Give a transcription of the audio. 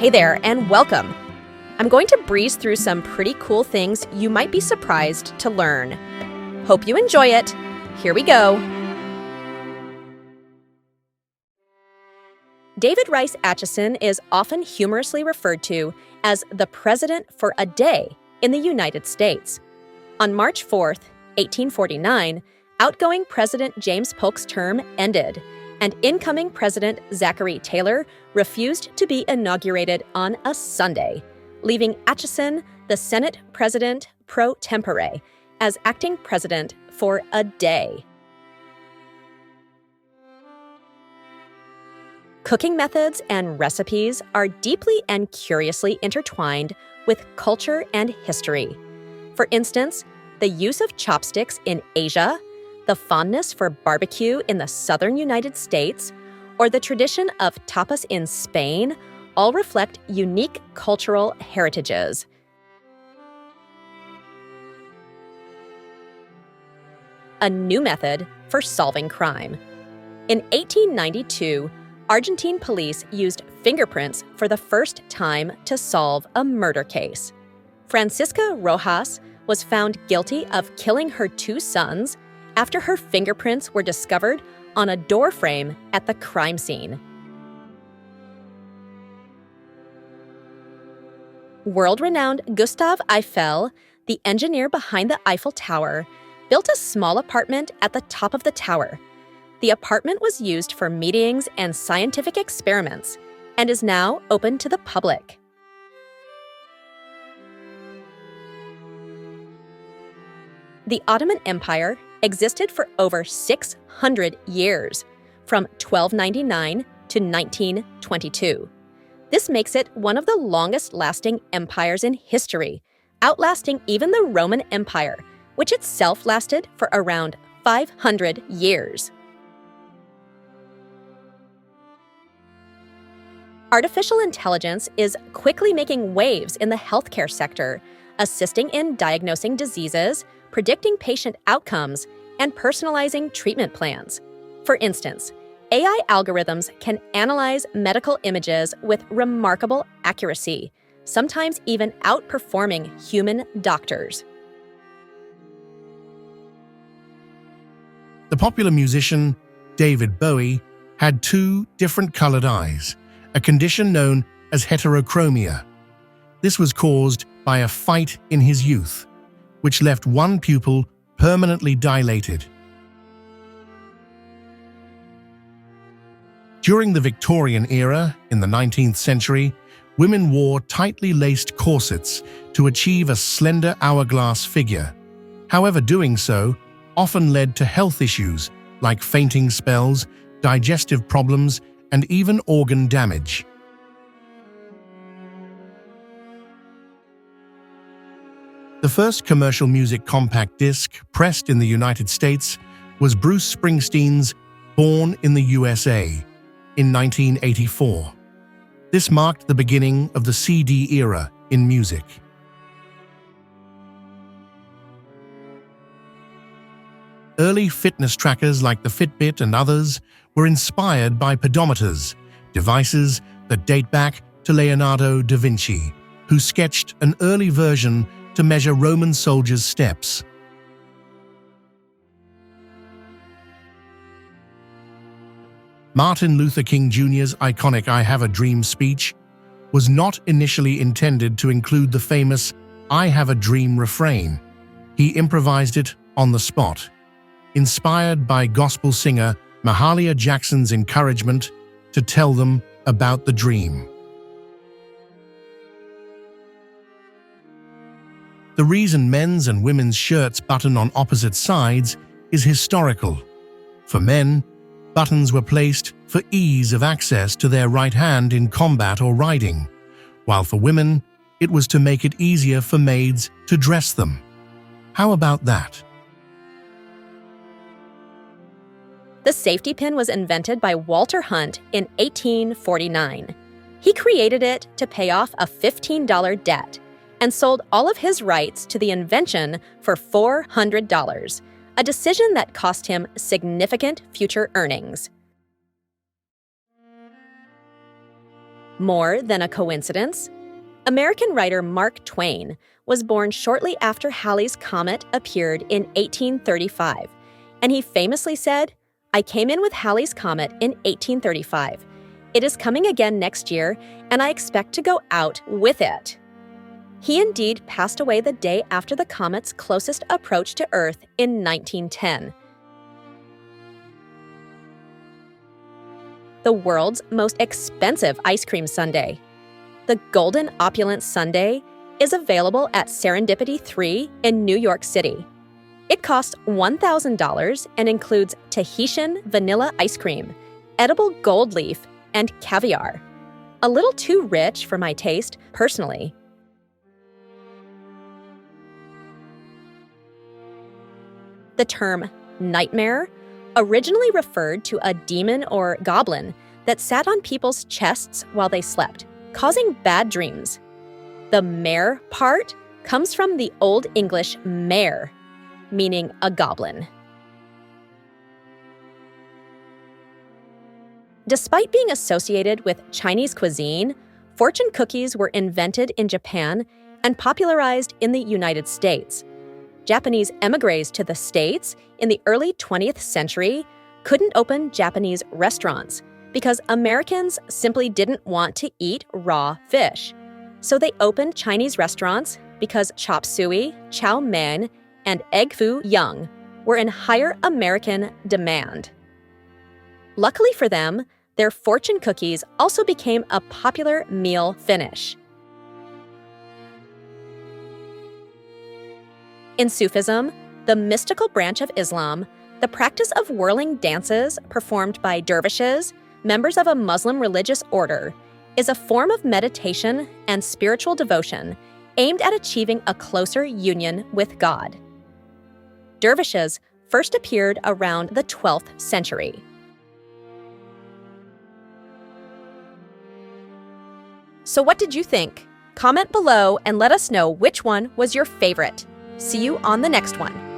Hey there, and welcome. I'm going to breeze through some pretty cool things you might be surprised to learn. Hope you enjoy it. Here we go. David Rice Atchison is often humorously referred to as the president for a day in the United States. On March 4th, 1849, outgoing President James Polk's term ended, and incoming President Zachary Taylor refused to be inaugurated on a Sunday, leaving Atchison, the Senate President pro tempore, as acting president for a day. Cooking methods and recipes are deeply and curiously intertwined with culture and history. For instance, the use of chopsticks in Asia, the fondness for barbecue in the southern United States, or the tradition of tapas in Spain all reflect unique cultural heritages. A new method for solving crime. In 1892, Argentine police used fingerprints for the first time to solve a murder case. Francisca Rojas was found guilty of killing her two sons after her fingerprints were discovered on a door frame at the crime scene. World-renowned Gustave Eiffel, the engineer behind the Eiffel Tower, built a small apartment at the top of the tower. The apartment was used for meetings and scientific experiments and is now open to the public. The Ottoman Empire existed for over 600 years, from 1299 to 1922. This makes it one of the longest-lasting empires in history, outlasting even the Roman Empire, which itself lasted for around 500 years. Artificial intelligence is quickly making waves in the healthcare sector, assisting in diagnosing diseases, predicting patient outcomes, and personalizing treatment plans. For instance, AI algorithms can analyze medical images with remarkable accuracy, sometimes even outperforming human doctors. The popular musician David Bowie had two different colored eyes, a condition known as heterochromia. This was caused by a fight in his youth, which left one pupil permanently dilated. During the Victorian era, in the 19th century, women wore tightly laced corsets to achieve a slender hourglass figure. However, doing so often led to health issues like fainting spells, digestive problems, and even organ damage. The first commercial music compact disc pressed in the United States was Bruce Springsteen's Born in the USA in 1984. This marked the beginning of the CD era in music. Early fitness trackers like the Fitbit and others were inspired by pedometers, devices that date back to Leonardo da Vinci, who sketched an early version to measure Roman soldiers' steps. Martin Luther King Jr.'s iconic "I Have a Dream" speech was not initially intended to include the famous "I Have a Dream" refrain. He improvised it on the spot, inspired by gospel singer Mahalia Jackson's encouragement to tell them about the dream. The reason men's and women's shirts button on opposite sides is historical. For men, buttons were placed for ease of access to their right hand in combat or riding, while for women, it was to make it easier for maids to dress them. How about that? The safety pin was invented by Walter Hunt in 1849. He created it to pay off a $15 debt and sold all of his rights to the invention for $400, a decision that cost him significant future earnings. More than a coincidence? American writer Mark Twain was born shortly after Halley's Comet appeared in 1835, and he famously said, "I came in with Halley's Comet in 1835. It is coming again next year, and I expect to go out with it." He indeed passed away the day after the comet's closest approach to Earth in 1910. The world's most expensive ice cream sundae. The Golden Opulence Sundae is available at Serendipity 3 in New York City. It costs $1,000 and includes Tahitian vanilla ice cream, edible gold leaf, and caviar. A little too rich for my taste, personally. The term nightmare originally referred to a demon or goblin that sat on people's chests while they slept, causing bad dreams. The mare part comes from the Old English mare, meaning a goblin. Despite being associated with Chinese cuisine, fortune cookies were invented in Japan and popularized in the United States. Japanese émigrés to the States in the early 20th century couldn't open Japanese restaurants because Americans simply didn't want to eat raw fish. So they opened Chinese restaurants because chop suey, chow mein, and egg foo young were in higher American demand. Luckily for them, their fortune cookies also became a popular meal finish. In Sufism, the mystical branch of Islam, the practice of whirling dances performed by dervishes, members of a Muslim religious order, is a form of meditation and spiritual devotion aimed at achieving a closer union with God. Dervishes first appeared around the 12th century. So what did you think? Comment below and let us know which one was your favorite. See you on the next one.